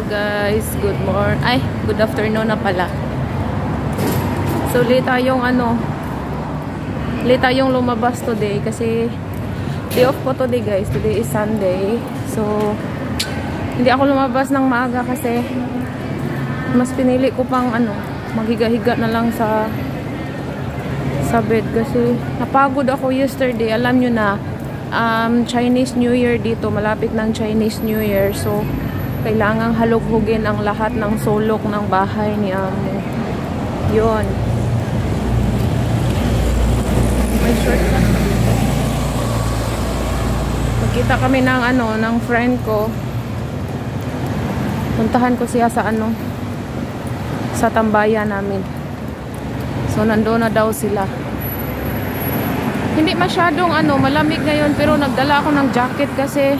guys, good afternoon na pala. So late tayong lumabas today kasi day off ko today guys. Today is Sunday. So hindi ako lumabas ng maaga kasi mas pinili ko pang maghiga-higa na lang sa bed kasi napagod ako yesterday. Alam nyo na, Chinese New Year dito, malapit ng Chinese New Year, so kailangang halughugin ang lahat ng sulok ng bahay ni Amo. Yun, may shortcut. Magkita kami ng friend ko. Puntahan ko siya sa sa tambayan namin. So nandoon na daw sila. Hindi masyadong malamig ngayon, pero nagdala ako ng jacket kasi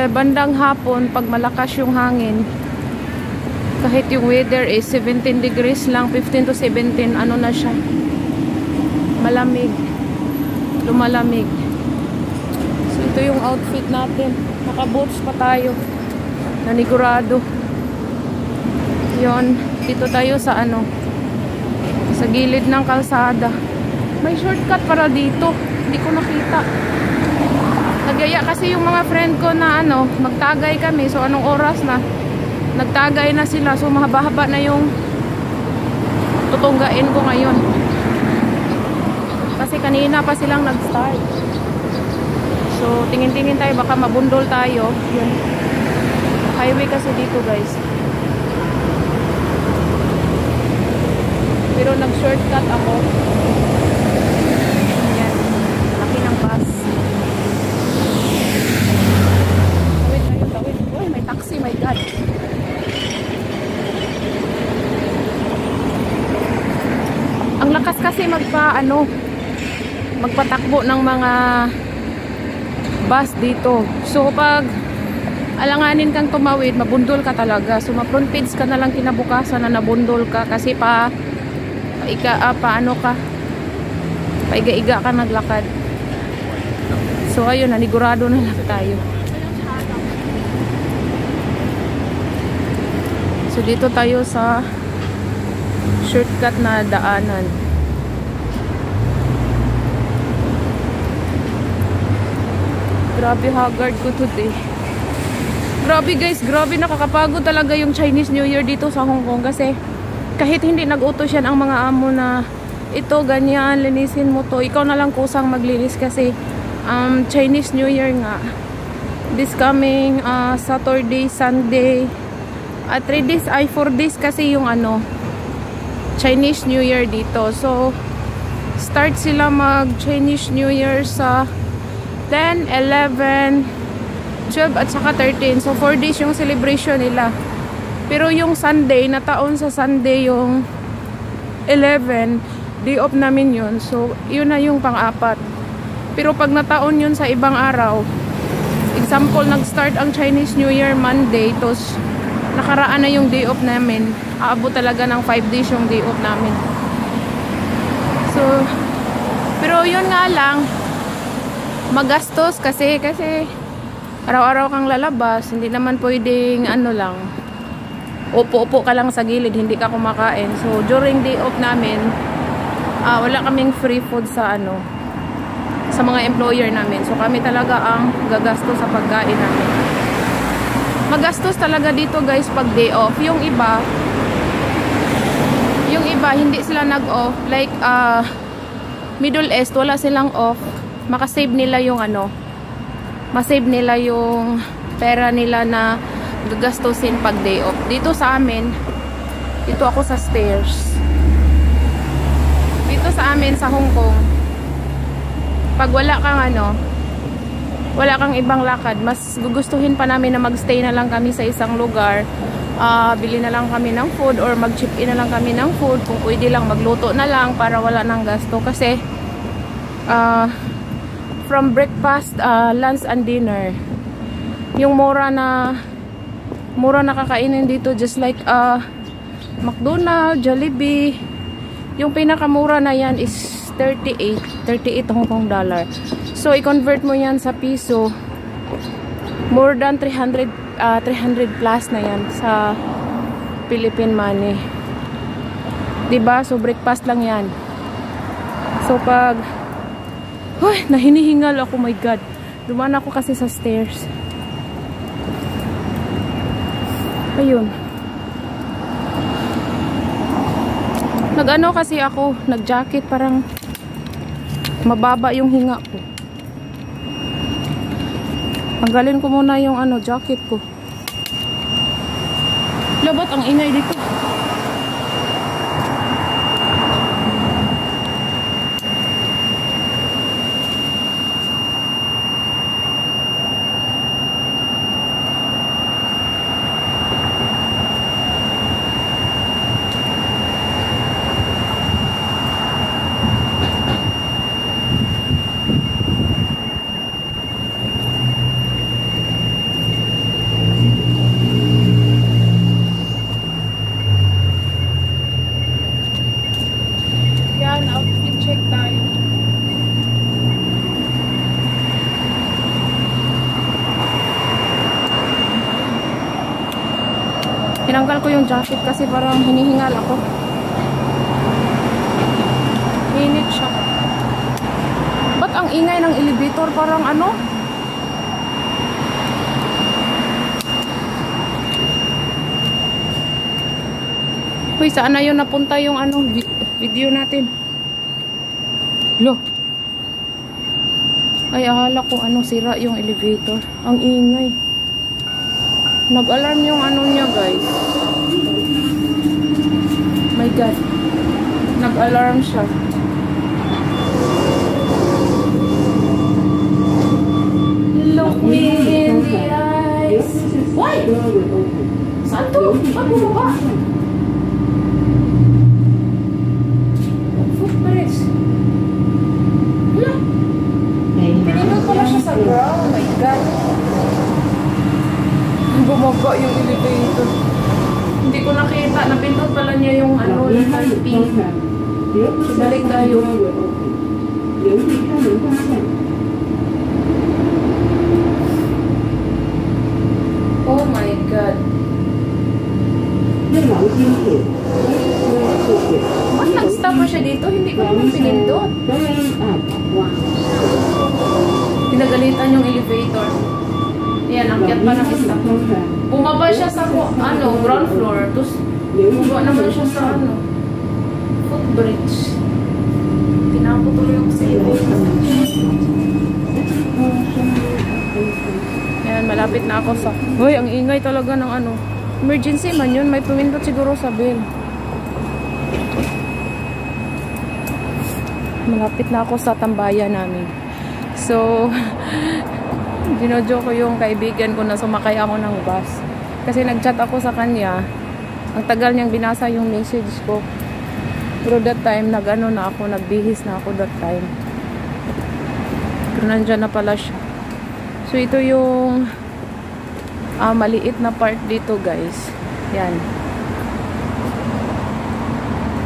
bandang hapon pag malakas yung hangin, kahit yung weather is 17 degrees lang, 15 to 17 na siya, malamig, lumalamig. So ito yung outfit natin, naka boots pa tayo, nanigurado. Yon, dito tayo sa sa gilid ng kalsada. May shortcut para dito, hindi ko nakita. Nagyaya kasi yung mga friend ko na magtagay kami. So anong oras na? Nagtagay na sila. So mahaba-haba na yung tutunggain ko ngayon. Kasi kanina pa silang nag-start. So tingin-tingin tayo, baka mabundol tayo. Yun. Highway kasi dito guys. Pero nag-shortcut ako. Ayan. Laki ng bus. Tawid. Uy, may taxi, my God. Ang lakas kasi magpatakbo ng mga bus dito. So pag alanganin kang tumawid, mabundol ka talaga. So ma-front page ka na lang kinabukasan na nabundol ka kasi paiga-iga ka naglakad. So ayun, nanigurado na lang tayo. So dito tayo sa shortcut na daanan. Grabe haggard ko today. Grabe guys, grabe nakakapagod talaga yung Chinese New Year dito sa Hong Kong kasi kahit hindi nag-utos yan ang mga amo na ito, ganyan, linisin mo to, ikaw na lang kusang maglinis kasi Chinese New Year nga. This coming Saturday, Sunday, 3 days, 4 days kasi yung Chinese New Year dito. So start sila mag Chinese New Year sa 10, 11, 12 at saka 13. So 4 days yung celebration nila. Pero yung Sunday, nataon sa Sunday yung 11, day off namin yun. So yun na yung pang-apat. Pero pag nataon yun sa ibang araw, example, nag-start ang Chinese New Year Monday, tos nakaraan na yung day off namin, aabot talaga ng 5 days yung day off namin. So pero yun nga lang, magastos kasi araw-araw kang lalabas, hindi naman pwedeng lang upo-upo ka lang sa gilid, hindi ka kumakain. So during day off namin, wala kaming free food sa sa mga employer namin. So kami talaga ang gagasto sa pagkain namin. Magastos talaga dito guys pag day off. Yung iba hindi sila nag-off, like Middle East, wala silang off. Makasave nila yung masave nila yung pera nila na gagastusin pag day off. Dito sa amin, dito ako sa stairs. Dito sa amin sa Hong Kong, pag wala kang ibang lakad, mas gugustuhin pa namin na magstay na lang kami sa isang lugar. Bili na lang kami ng food or mag-chip in na lang kami ng food. Kung pwede lang, magluto na lang para wala nang gasto. Kasi from breakfast, lunch and dinner, yung mura na kakainin dito, just like McDonald's, Jollibee, yung pinakamura na yan is 38 Hong Kong dollar. So i-convert mo yan sa piso, more than 300 300 plus na yan sa Philippine money. Diba? So breakfast lang yan. So pag nahinihingal ako, my god. Dumaan ako kasi sa stairs. Ayun. Nag-ano kasi ako, nag-jacket, parang mababa yung hinga ko. Tanggalin ko muna yung jacket ko. Labat ang ingay dito. Outfit check tayo. Tinanggal ko yung jacket kasi parang hinihingal ako. Init siya. Ba't ang ingay ng elevator? Parang Uy, saan na yun napunta yung video natin? Lo. Ay, akala ko sira yung elevator. Ang ingay. Nag-alarm yung niya, guys. My god. Nag-alarm siya. Look me in the eyes. Why? Saan to? Ba't bumaba? Footbridge. Wala. Pinindot pala siya sa ground. Oh my god. Bumaba yung elevator. Hindi ko nakita. Napindot pala niya yung pink. Balik tayo. Oh my god. Ba't nag-stop pa siya dito? Hindi ko naman pinindot. Pinagalitan yung elevator. Ayan, akyat pa ng stop. Bumaba siya sa ground floor. Tapos bumaba naman siya sa footbridge. Pinaputol yung elevator. Ayan, malapit na ako sa... Hoy, ang ingay talaga ng emergency man yun. May pumindot siguro sa bell. Malapit na ako sa tambayan namin. So, dinojo ko yung kaibigan ko na sumakay ako ng bus. Kasi nag-chat ako sa kanya. Ang tagal niyang binasa yung message ko. Pero that time, nagbihis na ako that time. Pero nandyan na pala siya. So, ito yung maliit na part dito, guys. Yan.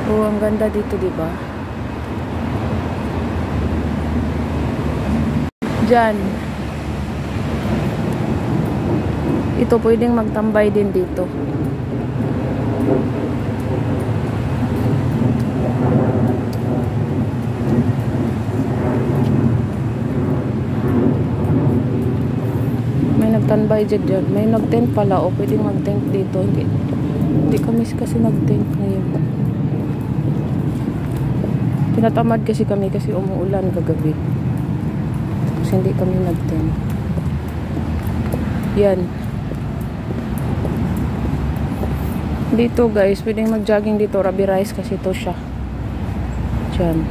Oh, ang ganda dito, diba? Diyan. Ito pwedeng magtambay din dito. May nagtambay dyan. May nag-tent pala. O pwedeng mag-tent dito. Hindi kami kasi nag-tent ngayon. Tinatamad kasi kami kasi umuulan kagabi. Hindi kami nag-tent. Yan. Dito, guys, pwedeng mag-jogging dito. Rabi Rice kasi ito siya. Diyan.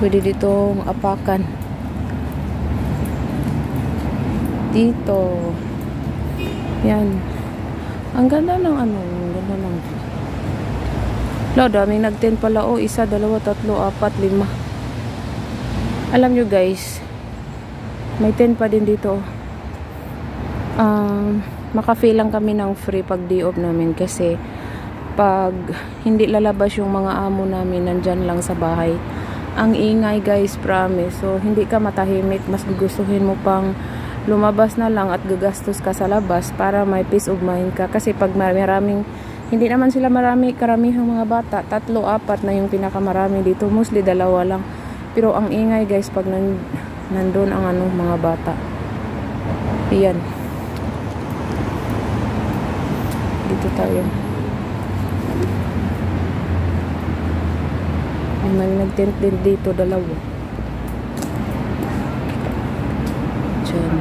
Pwede dito apakan. Dito. Yan. Ang ganda ng ang ganda ng daming nag-tent pala. O, 1, 2, 3, 4, 5. Alam nyo, guys, may tent pa din dito. Maka-feel lang kami ng free pag day off namin kasi pag hindi lalabas yung mga amo namin, nandyan lang sa bahay. Ang ingay, guys, promise. So, hindi ka matahimik. Mas gugustuhin mo pang lumabas na lang at gagastos ka sa labas para may peace of mind ka. Kasi pag maraming, hindi naman sila karamihang mga bata, 3, 4 na yung pinakamarami dito, mostly 2 lang. Pero ang ingay guys pag nandun ang mga bata. Ayan, dito tayo. May nag-tent din dito, 2. Diyan.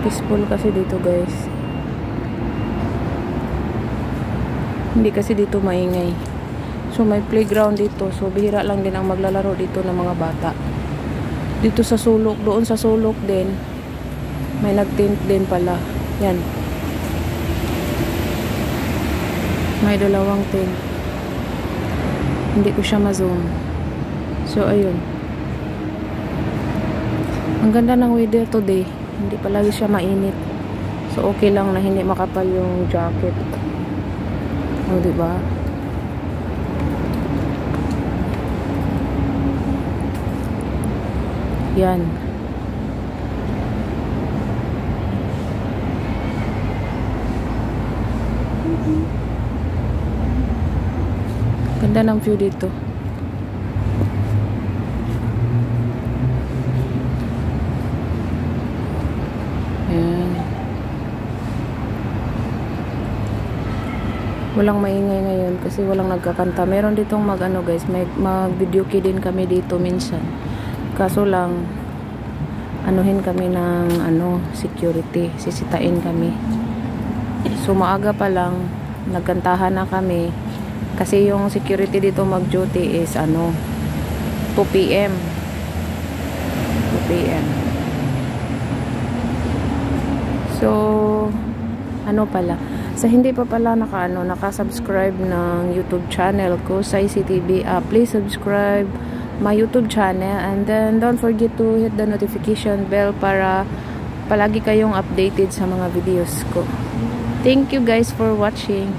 Peaceful kasi dito guys. Hindi kasi dito maingay. So may playground dito. So bihira lang din ang maglalaro dito ng mga bata. Dito sa sulok, doon sa sulok din may nag-tent din pala. Yan. May 2 tent. Hindi ko siya ma-zoom. So ayun. Ang ganda ng weather today. Hindi palagi siya mainit. So okay lang na hindi makapal yung jacket. O diba? Yan. Ganda ng view dito. Ayan. Walang maingay ngayon kasi walang nagkakanta. Meron ditong guys, mag-video key din kami dito minsan. Kaso lang anuhin kami ng security, sisitain kami. So maaga pa lang nagkantahan na kami kasi yung security dito mag-duty is 2 PM. 2 PM. So pala, sa hindi pa pala naka-subscribe ng YouTube channel ko sa ICTV, please subscribe my YouTube channel and then don't forget to hit the notification bell para palagi kayong updated sa mga videos ko. Thank you guys for watching.